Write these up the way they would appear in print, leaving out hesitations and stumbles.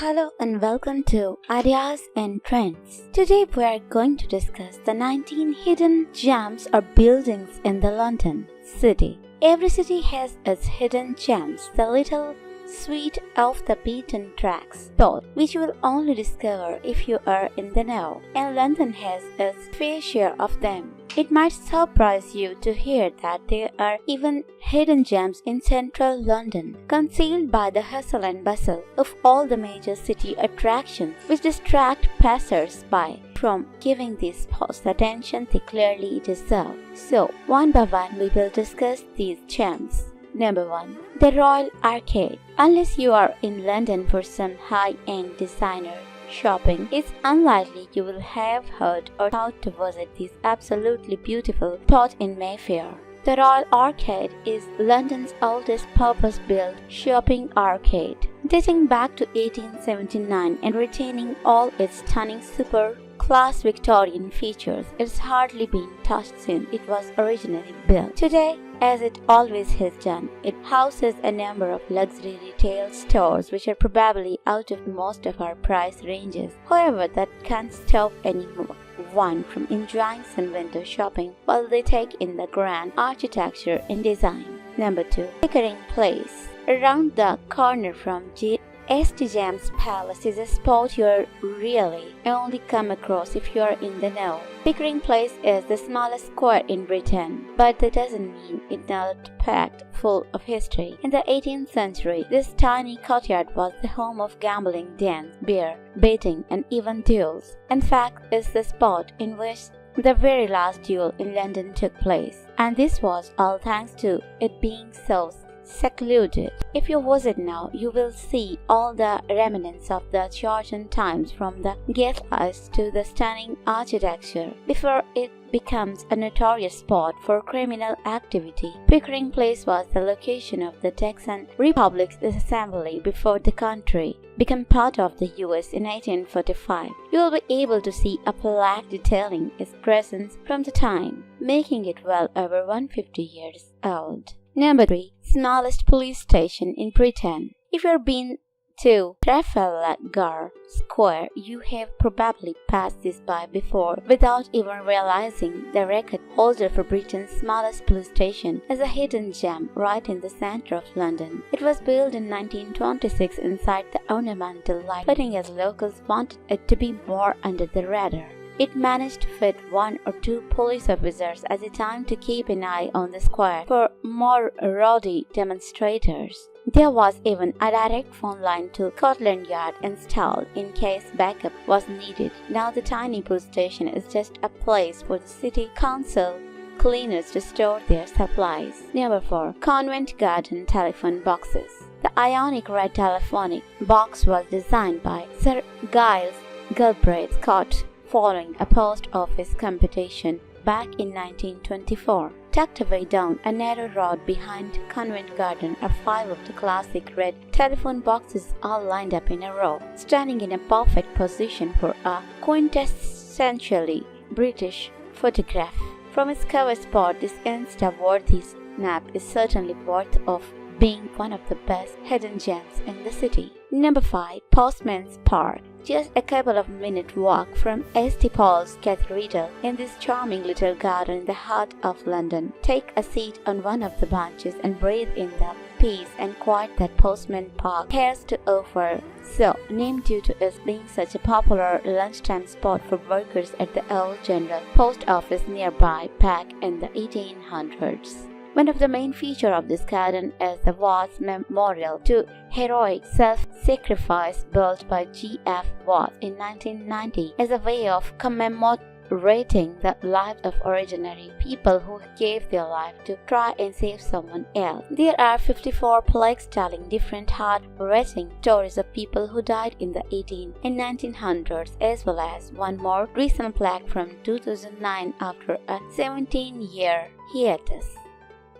Hello and welcome to Ideas and Trends. Today we are going to discuss the 19 hidden gems or buildings in the London city. Every city has its hidden gems, the little sweet off the beaten tracks spot, which you will only discover if you are in the know, and London has its fair share of them. It might surprise you to hear that there are even hidden gems in central London, concealed by the hustle and bustle of all the major city attractions, which distract passers-by from giving these spots the attention they clearly deserve. So, one by one we will discuss these gems. Number 1. The Royal Arcade. Unless you are in London for some high-end designer shopping, it's unlikely you will have heard or thought to visit this absolutely beautiful spot in Mayfair. The Royal Arcade is London's oldest purpose-built shopping arcade, dating back to 1879 and retaining all its stunning super-class Victorian features. It's hardly been touched since it was originally built. Today, as it always has done, it houses a number of luxury retail stores which are probably out of most of our price ranges. However, that can't stop anyone from enjoying some window shopping while they take in the grand architecture and design. Number 2. Pickering Place. Around the corner from St. James Palace is a spot you'll really only come across if you're in the know. Pickering Place is the smallest square in Britain, but that doesn't mean it's not packed full of history. In the 18th century, this tiny courtyard was the home of gambling dens, beer, baiting, and even duels. In fact, it's the spot in which the very last duel in London took place, and this was all thanks to it being so secluded. If you visit now, you will see all the remnants of the Georgian times, from the gatelights to the stunning architecture, before it becomes a notorious spot for criminal activity. Pickering Place was the location of the Texan Republic's assembly before the country became part of the US in 1845. You will be able to see a plaque detailing its presence from the time, making it well over 150 years old. Number 3. Smallest police station in Britain. If you've been to Trafalgar Square, you have probably passed this by before without even realizing the record holder for Britain's smallest police station is a hidden gem right in the center of London. It was built in 1926 inside the ornamental lighting, as locals wanted it to be more under the radar. It managed to fit 1 or 2 police officers at a time to keep an eye on the square for more rowdy demonstrators. There was even a direct phone line to Scotland Yard installed in case backup was needed. Now the tiny police station is just a place for the city council cleaners to store their supplies. Number 4. Convent Garden Telephone Boxes. The ionic red telephonic box was designed by Sir Giles Galbraith Scott following a post office competition back in 1924. Tucked away down a narrow road behind Convent Garden are 5 of the classic red telephone boxes, all lined up in a row, standing in a perfect position for a quintessentially British photograph. From its cover spot, this Insta-worthy snap is certainly worth of being one of the best hidden gems in the city. Number 5. Postman's Park. Just a couple of minute walk from St. Paul's Cathedral, in this charming little garden in the heart of London. Take a seat on one of the benches and breathe in the peace and quiet that Postman Park has to offer. So, named due to its being such a popular lunchtime spot for workers at the old General Post Office nearby back in the 1800s. One of the main features of this garden is the Watts Memorial to heroic self-sacrifice built by G.F. Watts in 1990 as a way of commemorating the lives of ordinary people who gave their life to try and save someone else. There are 54 plaques telling different heart-wrenching stories of people who died in the 1800s and 1900s, as well as one more recent plaque from 2009 after a 17-year hiatus.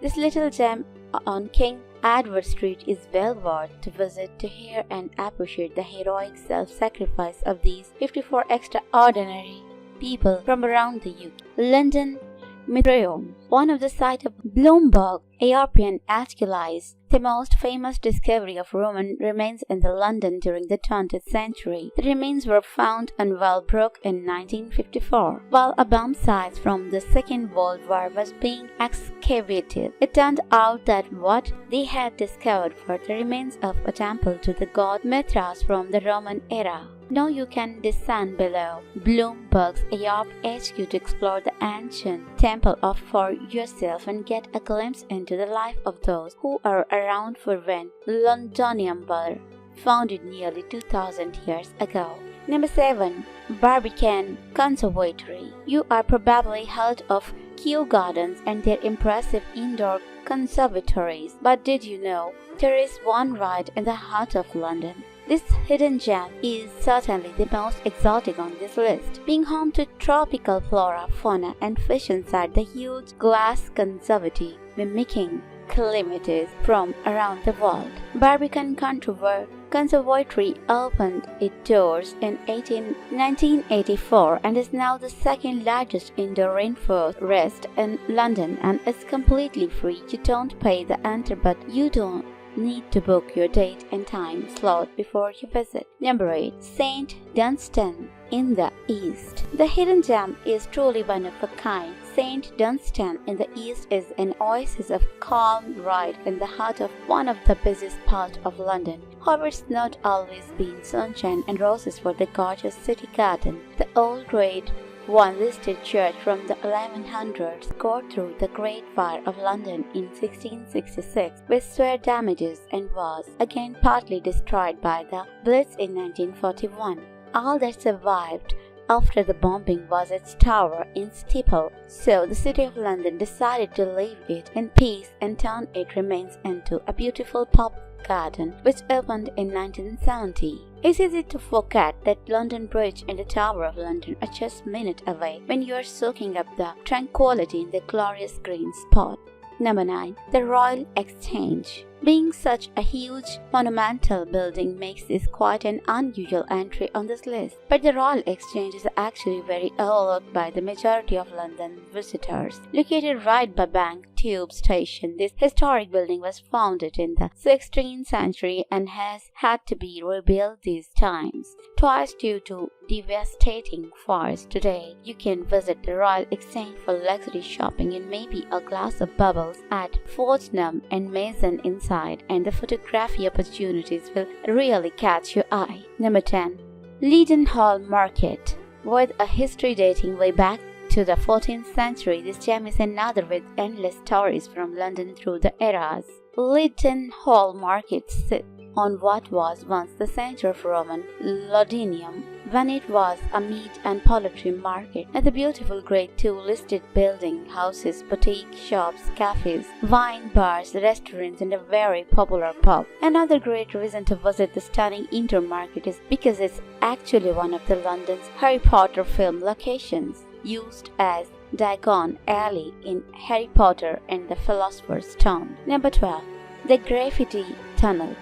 This little gem on King Edward Street is well worth to visit to hear and appreciate the heroic self-sacrifice of these 54 extraordinary people from around the UK. London Museum. One of the site of Bloomberg European Aeschylus, the most famous discovery of Roman remains in the London during the 20th century. The remains were found on Walbrook in 1954, while a bomb site from the Second World War was being excavated. It turned out that what they had discovered were the remains of a temple to the god Mithras from the Roman era. Now you can descend below Bloomberg's Europe HQ to explore the ancient temple for yourself and get a glimpse into the life of those who are around for when Londonium were founded nearly 2000 years ago. Number 7. Barbican Conservatory. You are probably heard of Kew Gardens and their impressive indoor conservatories, but did you know there is one right in the heart of London? This hidden gem is certainly the most exotic on this list, being home to tropical flora, fauna, and fish inside the huge glass conservatory mimicking climates from around the world. Barbican Conservatory opened its doors in 1984 and is now the second largest indoor rainforest in London and is completely free. You don't pay the enter, but you don't need to book your date and time slot before you visit. Number 8. St. Dunstan in the East. The hidden gem is truly one of a kind. St. Dunstan in the East is an oasis of calm right in the heart of one of the busiest parts of London. However, it's not always been sunshine and roses for the gorgeous city garden. The old Grade One listed church from the 1100s got through the Great Fire of London in 1666 with severe damages and was again partly destroyed by the Blitz in 1941. All that survived after the bombing was its tower and steeple, so the City of London decided to leave it in peace and turn its remains into a beautiful pub garden which opened in 1970. It's easy to forget that London Bridge and the Tower of London are just minutes away when you are soaking up the tranquility in the glorious green spot. Number 9. The Royal Exchange. Being such a huge, monumental building makes this quite an unusual entry on this list. But the Royal Exchange is actually very overlooked by the majority of London visitors. Located right by Bank Tube Station, this historic building was founded in the 16th century and has had to be rebuilt these times, twice due to devastating fires. Today, you can visit the Royal Exchange for luxury shopping and maybe a glass of bubbles at Fortnum and Mason inside, and the photography opportunities will really catch your eye. Number 10. Leadenhall Market. With a history dating way back to the 14th century, this gem is another with endless stories from London through the eras. Leadenhall Market sits on what was once the center of Roman Londinium, when it was a meat and poultry market, and the beautiful Grade II listed building houses, boutique shops, cafes, wine bars, restaurants, and a very popular pub. Another great reason to visit the stunning indoor market is because it's actually one of the London's Harry Potter film locations, used as Diagon Alley in Harry Potter and the Philosopher's Stone. Number 12. The Graffiti Tunnel.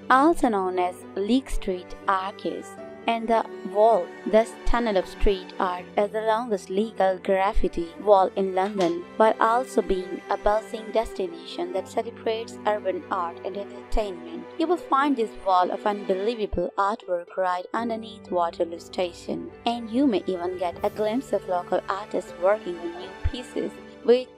Also known as Leek Street Arcades, and the wall, thus tunnel of street art, is the longest legal graffiti wall in London, while also being a buzzing destination that celebrates urban art and entertainment. You will find this wall of unbelievable artwork right underneath Waterloo Station, and you may even get a glimpse of local artists working on new pieces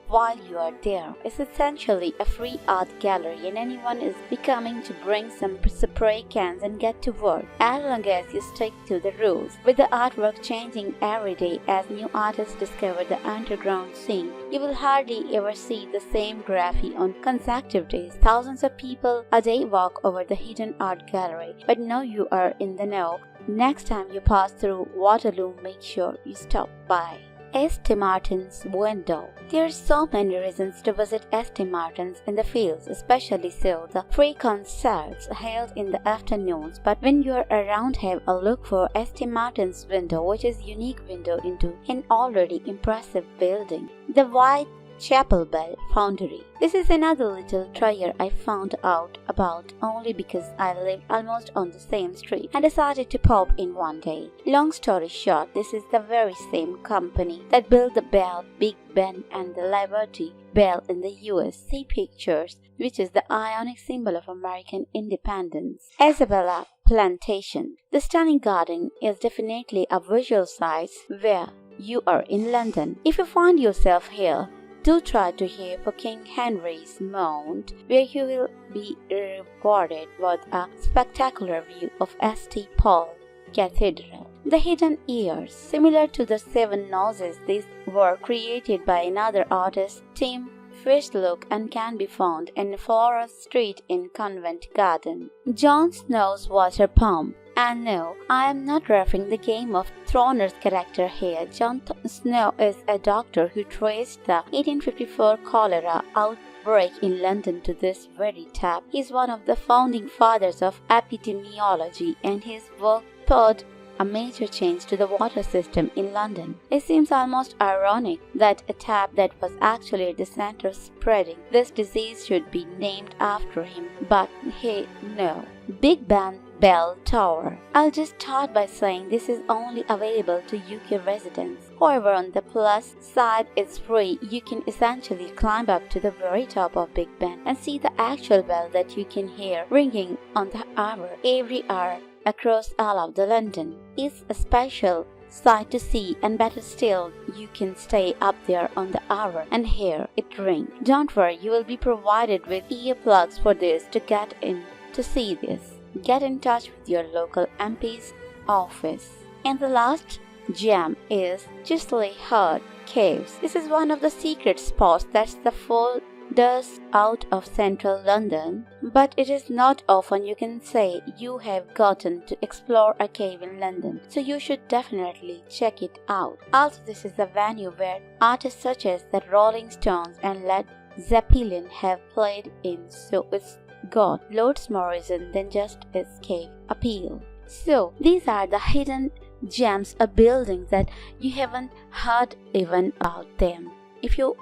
while you are there. It's essentially a free art gallery, and anyone is becoming to bring some spray cans and get to work, as long as you stick to the rules. With the artwork changing every day as new artists discover the underground scene, you will hardly ever see the same graffiti on consecutive days. Thousands of people a day walk over the hidden art gallery, but now you are in the know. Next time you pass through Waterloo, make sure you stop by St. Martin's Window. There are so many reasons to visit St. Martin's in the fields, especially so the free concerts held in the afternoons. But when you are around, have a look for St. Martin's Window, which is a unique window into an already impressive building. The white Chapel Bell Foundry. This is another little treasure I found out about only because I lived almost on the same street and decided to pop in one day. Long story short, this is the very same company that built the Bell, Big Ben and the Liberty Bell in the US. See pictures, which is the ionic symbol of American independence. Isabella Plantation. The stunning garden is definitely a visual sight where you are in London. If you find yourself here, do try to hear for King Henry's Mount, where you will be rewarded with a spectacular view of St. Paul Cathedral. The hidden ears. Similar to the seven noses, these were created by another artist, Tim Fishlook, and can be found in Flora Street in Convent Garden. Jon Snow's water pump. And no, I am not referring the Game of Thrones character here. Jon Snow is a doctor who traced the 1854 cholera outbreak in London to this very tap. He is one of the founding fathers of epidemiology, and his work put a major change to the water system in London. It seems almost ironic that a tap that was actually at the center of spreading this disease should be named after him. But hey, no. Big Ben Bell Tower. I'll just start by saying this is only available to UK residents. However, on the plus side, it's free. You can essentially climb up to the very top of Big Ben and see the actual bell that you can hear ringing on the hour every hour across all of the London. It's a special sight to see, and better still, you can stay up there on the hour and hear it ring. Don't worry, you will be provided with earplugs for this to get in to see this. Get in touch with your local MP's office. And the last gem is Tennyson Caves. This is one of the secret spots that's the furthest out of central London, but it is not often you can say you have gotten to explore a cave in London, so you should definitely check it out. Also, this is the venue where artists such as the Rolling Stones and Led Zeppelin have played in, so it's got loads more reason than just its cave appeal. So these are the hidden gems or buildings that you haven't heard even about them. If you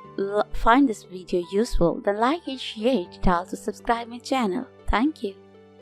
find this video useful, then like and share it. Also subscribe my channel. Thank you.